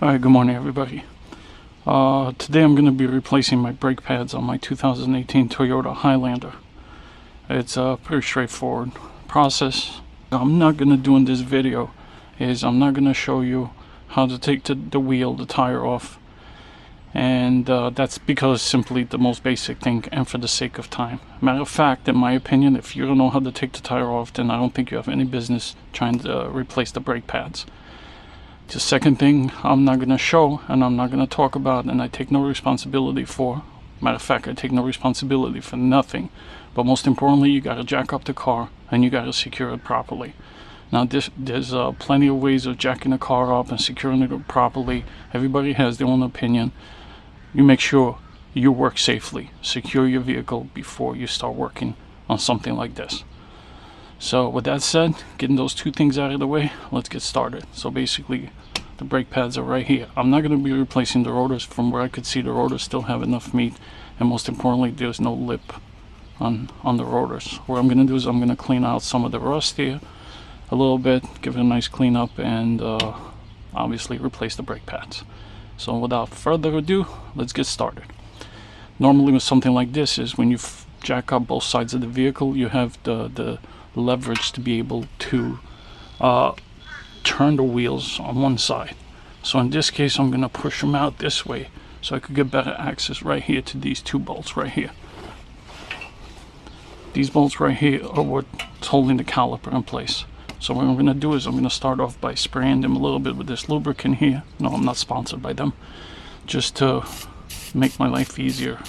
Alright, good morning everybody. Today I'm going to be replacing my brake pads on my 2018 Toyota Highlander. It's a pretty straightforward process. I'm not going to do in this video is I'm not going to show you how to take the wheel, the tire off, and that's because simply the most basic thing and for the sake of time. Matter of fact, in my opinion, if you don't know how to take the tire off, then I don't think you have any business trying to replace the brake pads. The second thing I'm not going to show and I'm not going to talk about and I take no responsibility for. Matter of fact, I take no responsibility for nothing. But most importantly, you got to jack up the car and you got to secure it properly. Now there's plenty of ways of jacking the car up and securing it properly. Everybody has their own opinion. You make sure you work safely. Secure your vehicle before you start working on something like this. So with that said, getting those two things out of the way, let's get started. So basically, the brake pads are right here. I'm not going to be replacing the rotors. From where I could see, the rotors still have enough meat, and most importantly, there's no lip on the rotors. What I'm going to do is I'm going to clean out some of the rust here a little bit, give it a nice clean up, and obviously replace the brake pads. So without further ado, let's get started. Normally with something like this is when you jack up both sides of the vehicle, you have the leverage to be able to turn the wheels on one side. So in this case, I'm going to push them out this way so I could get better access right here to these two bolts right here. These bolts right here are what's holding the caliper in place. So what I'm going to do is I'm going to start off by spraying them a little bit with this lubricant here. No, I'm not sponsored by them, just to make my life easier.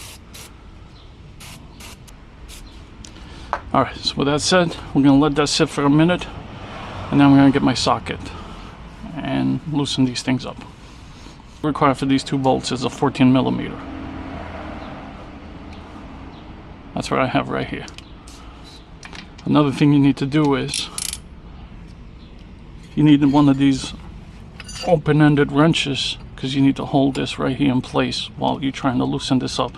Alright, so with that said, we're going to let that sit for a minute, and then I'm going to get my socket and loosen these things up. Required for these two bolts is a 14 millimeter. That's what I have right here. Another thing you need to do is you need one of these open-ended wrenches, because you need to hold this right here in place while you're trying to loosen this up.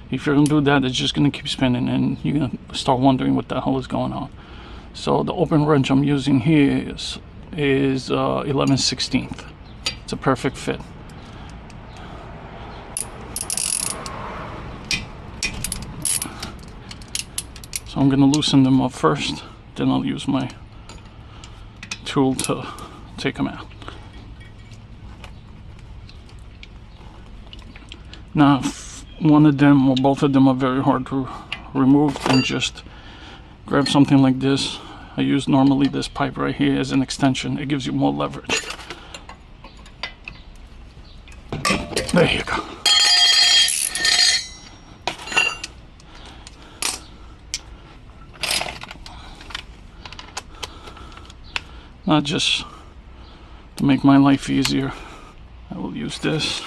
If you're going to do that, it's just going to keep spinning and you're going to start wondering what the hell is going on. So the open wrench I'm using here is 11/16. It's a perfect fit. So I'm going to loosen them up first, then I'll use my tool to take them out. Now, one of them or both of them are very hard to remove, and just grab something like this. I use normally this pipe right here as an extension. It gives you more leverage. There you go. Now, just to make my life easier, I will use this.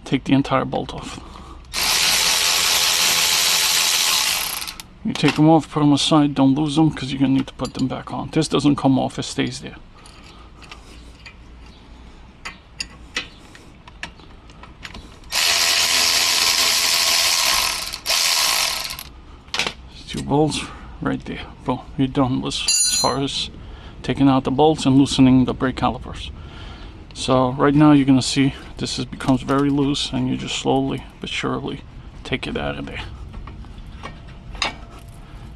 Take the entire bolt off. You take them off, put them aside, don't lose them, because you're going to need to put them back on. This doesn't come off, it stays there. Two bolts right there. Boom, you're done as far as taking out the bolts and loosening the brake calipers. So right now you're going to see this becomes very loose, and you just slowly but surely take it out of there.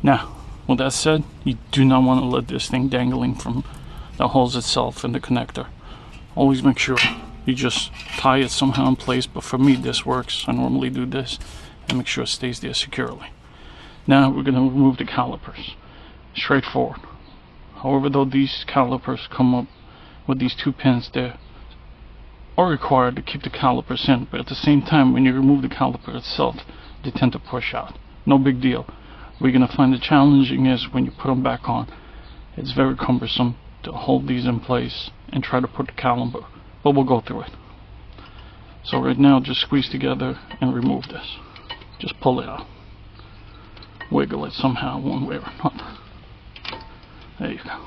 Now, with that said, you do not want to let this thing dangling from the hose itself and the connector. Always make sure you just tie it somehow in place, but for me this works. I normally do this and make sure it stays there securely. Now we're going to remove the calipers. Straightforward. However, though these calipers come up with these two pins there, are required to keep the calipers in, but at the same time, when you remove the caliper itself, they tend to push out. No big deal. We're going to find the challenging is when you put them back on. It's very cumbersome to hold these in place and try to put the caliper, but we'll go through it. So right now, just squeeze together and remove this. Just pull it out. Wiggle it somehow, one way or another. There you go.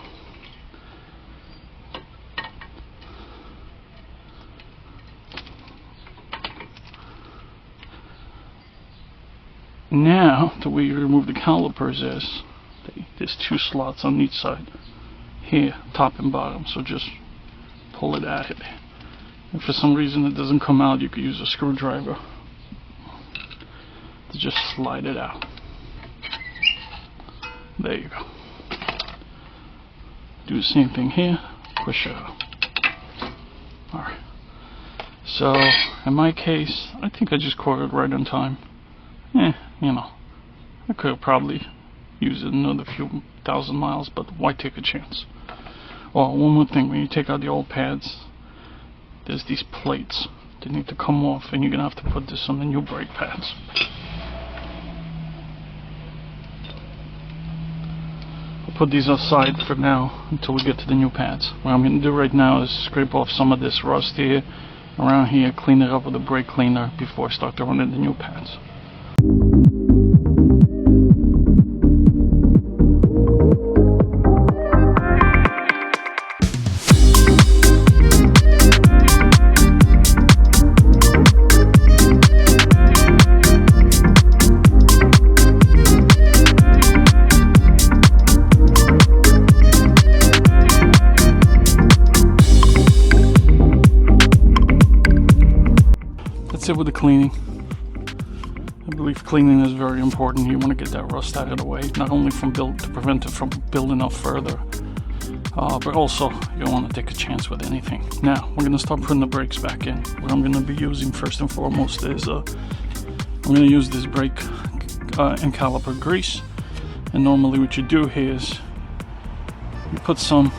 Now, the way you remove the calipers is there's two slots on each side. here, top and bottom, so just pull it at it. If for some reason it doesn't come out, you could use a screwdriver to just slide it out. There you go. Do the same thing here, push it out. Alright. So, in my case, I think I just caught it right on time. You know, I could have probably used it another few thousand miles, but why take a chance? Oh, one more thing, when you take out the old pads, there's these plates that need to come off, and you're gonna have to put this on the new brake pads. I'll put these aside for now until we get to the new pads. What I'm gonna do right now is scrape off some of this rust here, around here, clean it up with a brake cleaner before I start throwing in the new pads. That's it with the cleaning. I believe cleaning is very important. You want to get that rust out of the way, not only from to prevent it from building up further, but also you don't want to take a chance with anything. Now we're going to start putting the brakes back in. What I'm going to be using first and foremost is I'm going to use this brake and caliper grease. And normally what you do here is you put some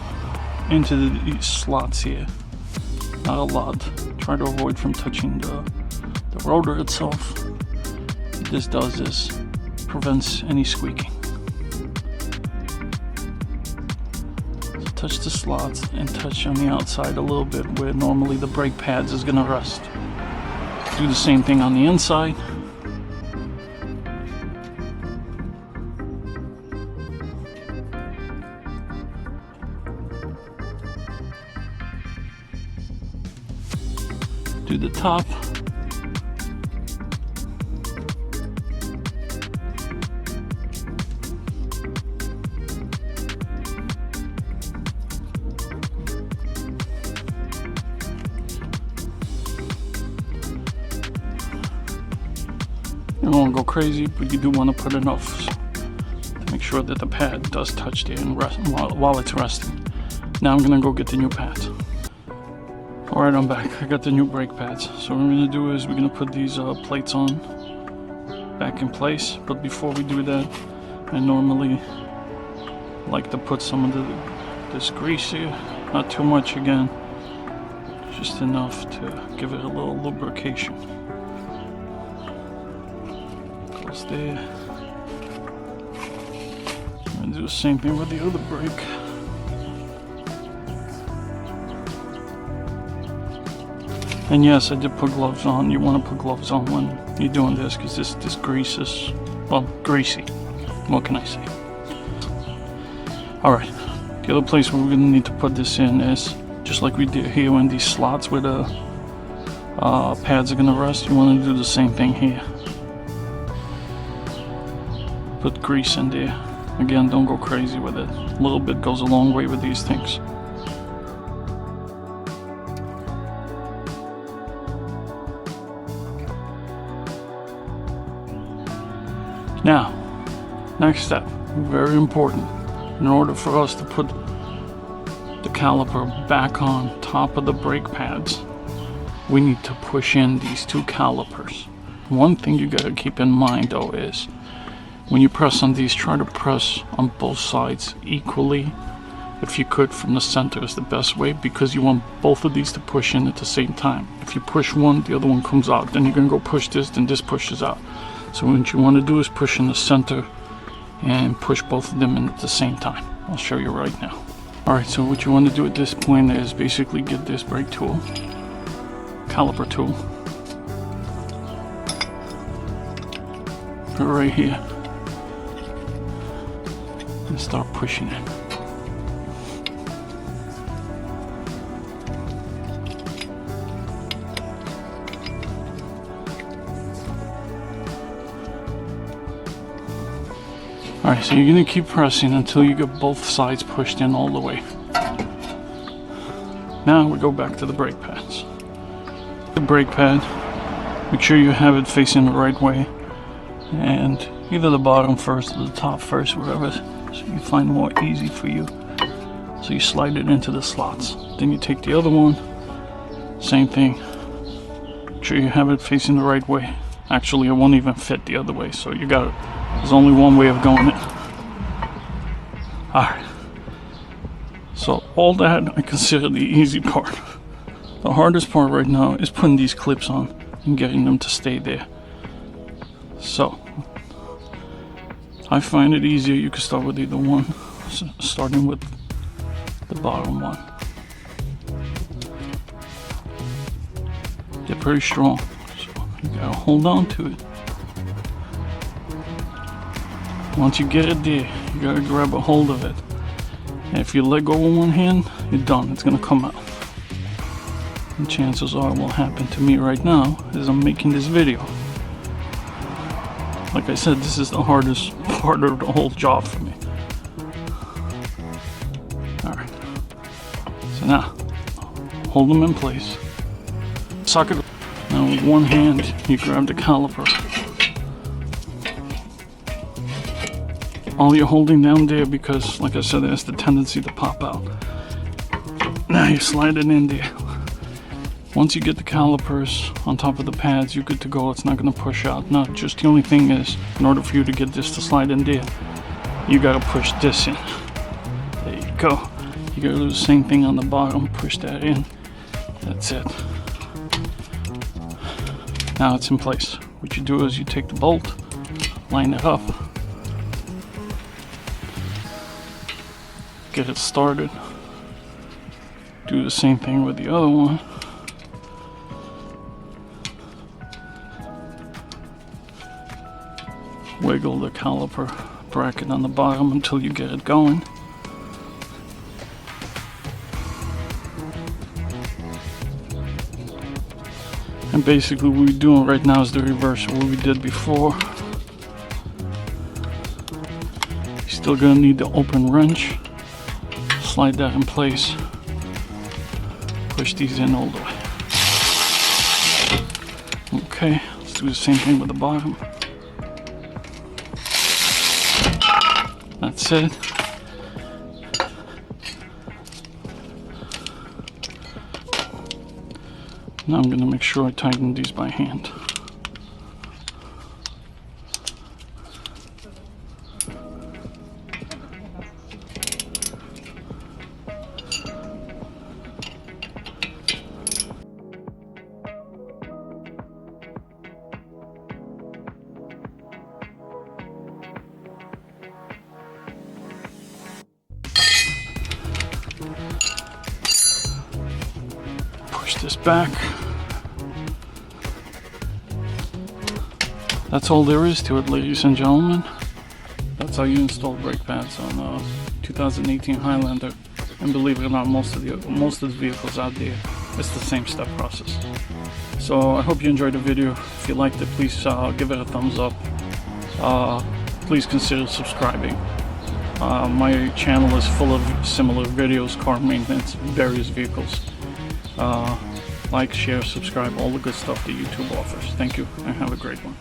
into these slots here. Not a lot. Try to avoid from touching the rotor itself. What this does is prevents any squeaking. So touch the slots and touch on the outside a little bit where normally the brake pads is gonna rust. Do the same thing on the inside. Do the top. You don't want to go crazy, but you do want to put enough to make sure that the pad does touch there and rest while it's resting. Now I'm going to go get the new pads. Alright, I'm back. I got the new brake pads. So what we're going to do is we're going to put these plates on back in place. But before we do that, I normally like to put some of this grease here. Not too much again. Just enough to give it a little lubrication. Goes there. I'm going to do the same thing with the other brake. And yes, I did put gloves on. You want to put gloves on when you're doing this because this grease is, well, greasy. What can I say? Alright, the other place where we're going to need to put this in is, just like we did here in these slots where the pads are going to rest, you want to do the same thing here. Put grease in there. Again, don't go crazy with it. A little bit goes a long way with these things. Now, next step, very important. In order for us to put the caliper back on top of the brake pads, we need to push in these two calipers. One thing you gotta keep in mind though is, when you press on these, try to press on both sides equally. If you could, from the center is the best way, because you want both of these to push in at the same time. If you push one, the other one comes out. Then you're gonna go push this, then this pushes out. So what you want to do is push in the center and push both of them in at the same time. I'll show you right now. Alright, so what you want to do at this point is basically get this brake tool, caliper tool, put it right here, and start pushing it. Alright, so you're going to keep pressing until you get both sides pushed in all the way. Now we go back to the brake pads. The brake pad, make sure you have it facing the right way, and either the bottom first or the top first, whatever so you find more easy for you. So you slide it into the slots. Then you take the other one, same thing. Make sure you have it facing the right way. Actually, it won't even fit the other way, so you got it. There's only one way of going it. Alright. So all that I consider the easy part. The hardest part right now is putting these clips on and getting them to stay there. So I find it easier. You can start with either one, starting with the bottom one. They're pretty strong, so you gotta hold on to it. Once you get it there, you gotta grab a hold of it. And if you let go with one hand, you're done. It's gonna come out. And chances are what will happen to me right now is I'm making this video. Like I said, this is the hardest part of the whole job for me. Alright. So now, hold them in place. Socket. Now with one hand, you grab the caliper. All you're holding down there because, like I said, it has the tendency to pop out. Now you slide it in there. Once you get the calipers on top of the pads, you're good to go. It's not going to push out. No, just the only thing is, in order for you to get this to slide in there, you got to push this in. There you go. You got to do the same thing on the bottom. Push that in. That's it. Now it's in place. What you do is you take the bolt, line it up, get it started. Do the same thing with the other one. Wiggle the caliper bracket on the bottom until you get it going. And basically what we're doing right now is the reverse of what we did before. You're still gonna need the open wrench. Slide that in place. Push these in all the way. Okay, let's do the same thing with the bottom. That's it. Now I'm going to make sure I tighten these by hand. Push this back. That's all there is to it, ladies and gentlemen. That's how you install brake pads on a 2018 Highlander. And believe it or not, most of the vehicles out there, it's the same step process. So I hope you enjoyed the video. If you liked it, please give it a thumbs up. Please consider subscribing. My channel is full of similar videos, car maintenance, various vehicles. Like, share, subscribe, all the good stuff that YouTube offers. Thank you, and have a great one.